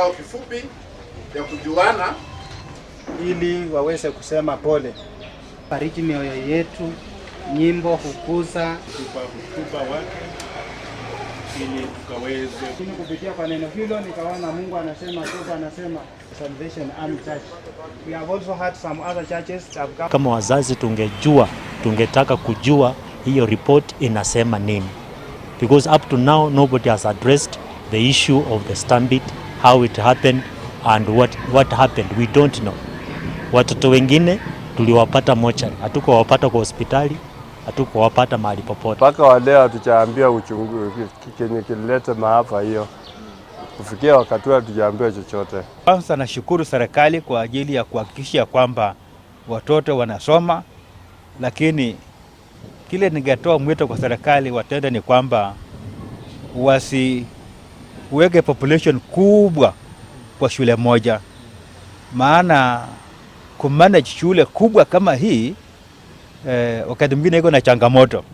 kikao kifupi ya kujuana ili waweze kusema pole. Fariji mioyo yetu, nyimbo hukuza hotuba wake ili tukaweze kupitia kwa neno hilo. Nikaona Mungu anasema, Mungu anasema Salvation Army Church. We have also had some other churches that have come. Kama wazazi tungetaka kujua hiyo report inasema nini, because up to now nobody has addressed the issue of the stampede, how it happened and what happened. We don't know. Watoto wengine tuliwapata mochari, hatukuwapata kwa hospitali, hatukuwapata mahali popote. Mpaka wa leo hatujaambia uchunguzi kenye kilileta maafa hiyo. Kufikia wakati huu hatujaambia chochote. Kwanza nashukuru serikali kwa ajili ya kuhakikisha kwamba watoto wanasoma, lakini kile ningetoa mwito kwa serikali watende ni kwamba wasiweke population kubwa kwa shule moja, maana kumanage shule kubwa kama hii wakati mwingine iko na changamoto.